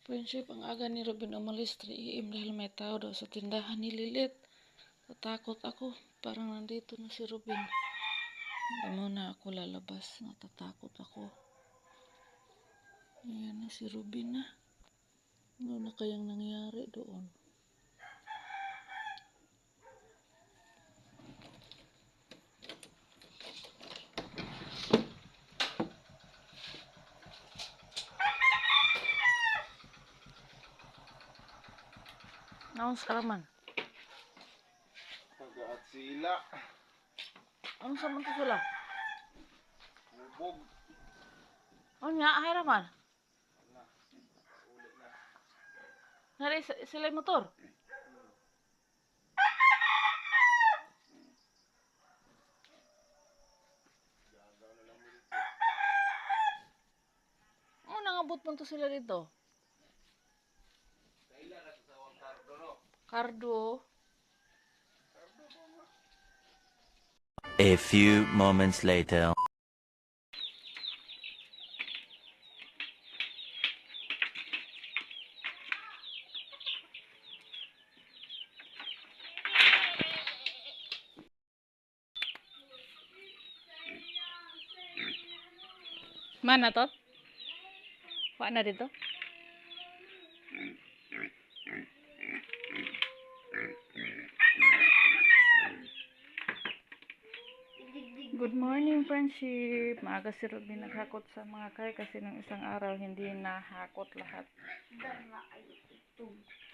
Friendship, ang aga ni Robin umalis 3 AM dahil may tao daw sa tindahan ni Lilit. Tatakot ako. Parang nandito na si Robin. Hindi muna ako lalabas. Natatakot ako. Ayan na si Robin na. Ano na kayang nangyari doon? Naon sa raman? Pagaat sila. Ano sa man sila? Bubog. Ano nga? Ay raman? Na. Ulit na. Nari sila yung motor? Gagaw na lang mo dito. Ano nangabot mo to sila dito? Kailan na sa tawang kardo, no? Cardo. Kardo ko nga. A few moments later. Mana to? Wa na dito? Good morning, friendship. Maaga si Robin naghakot sa mga kay kasi nung isang araw hindi nahakot lahat.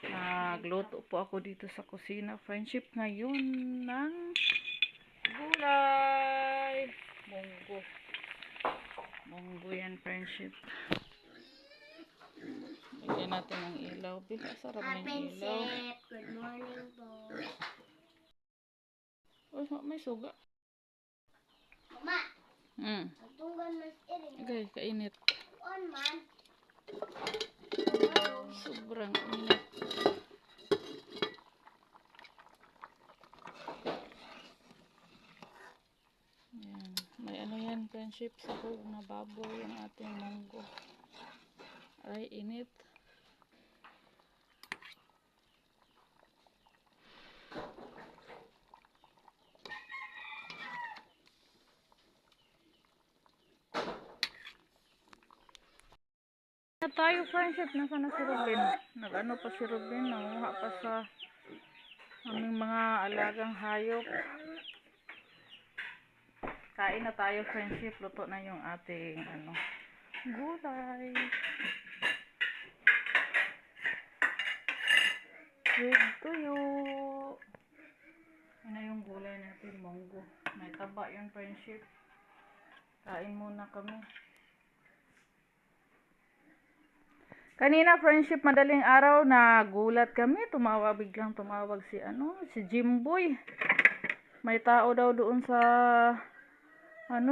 Nagluto po ako dito sa kusina, friendship, ngayon ng gulay. Munggo. Munggo yan, friendship. Lagyan natin ng ilaw. Bila sarap ng ilaw. Good morning po. Oh, may suga. Mama, tunggan mas iring. Okay, kainit. On man. Sobrang init. Yan. May ano yan, friendship, sahog na baboy yung ating munggo. Ay, init. Na tayo, friendship. Nasaan na si Robin? Nag-ano pa si Robin? Nanguha pa sa aming mga alagang hayop. Kain na tayo, friendship. Luto na yung ating gulay. With tuyo. Ano yung gulay natin, munggo. May taba yung friendship. Kain muna kami. Kanina, friendship, madaling araw na gulat kami. Biglang tumawag si Jimboy. May tao daw doon sa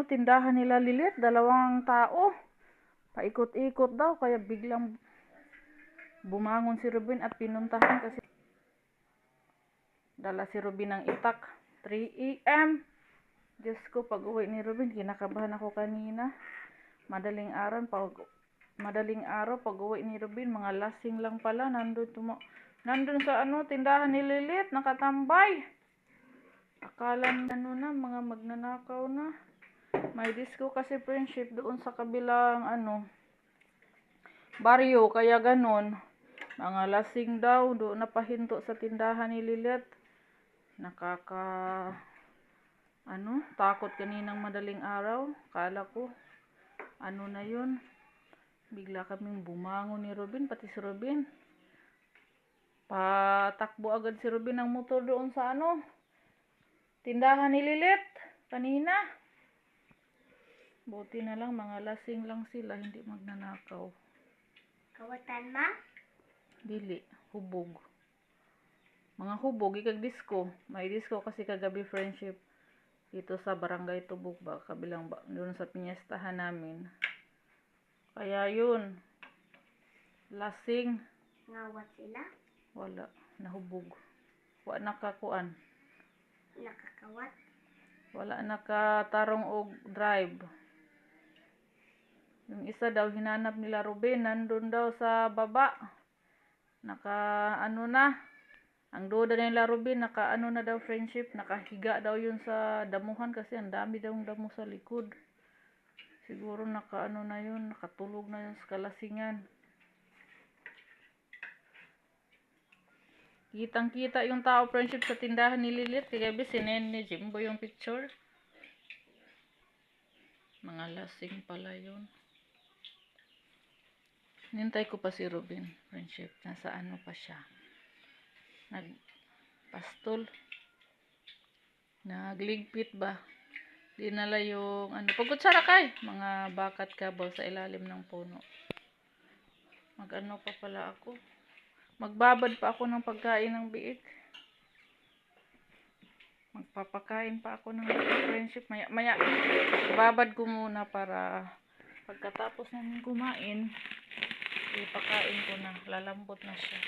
tindahan nila Lilit. 2 tao. Paikot-ikot daw. Kaya biglang bumangon si Robin at pinuntahan kasi dala si Robin ng itak. 3 AM. Diyos ko, pag uwi ni Robin, kinakabahan ako kanina. Madaling araw, pag uwi ni Robin, mga lasing lang pala. Nandun sa tindahan ni Lilit, nakatambay. Akala mga magnanakaw na. May disco kasi, friendship, doon sa kabilang baryo, kaya ganun. Mga lasing daw, doon napahinto sa tindahan ni Lilit. Takot kaninang madaling araw. Kala ko, na yun. Bigla kaming bumangon ni Robin, pati si Robin. Patakbo agad si Robin ng motor doon sa tindahan ni Lilit kanina. Buti na lang, mga lasing lang sila, hindi magnanakaw. Kawatan ma? Dili, hubog. Mga hubog, ikag disco. May disco kasi kagabi, friendship. Dito sa barangay Tubog ba, kabilang doon sa pinyestahan namin. Kaya yun, lasing. Ngawat sila? Wala, nahubog. Wala nakakuan. Nakakawat? Wala nakatarong og drive. Yung isa daw hinanap nila Ruben, nandun daw sa baba. Ano na. Ang duda nila Ruben, ano na daw friendship, nakahiga daw yun sa damuhan kasi ang dami daw ng damo sa likod. Siguro ano na yun, nakatulog na yun sa kalasingan. Kitang-kita yung tao friendship sa tindahan ni Lilith. Kaya sinend ni Jimbo yung picture. Mga lasing pala yun. Nintay ko pa si Ruben, friendship. Nasa ano pa siya. Nagpastol. Nagligpit ba? Dinala yung pagkutsara kay. Mga bakat kabaw sa ilalim ng puno. Mag-ano pa pala ako. Magbabad pa ako ng pagkain ng biik. Magpapakain pa ako ng friendship. Maya, babad ko muna para pagkatapos namin kumain, ipakain ko na. Lalambot na siya.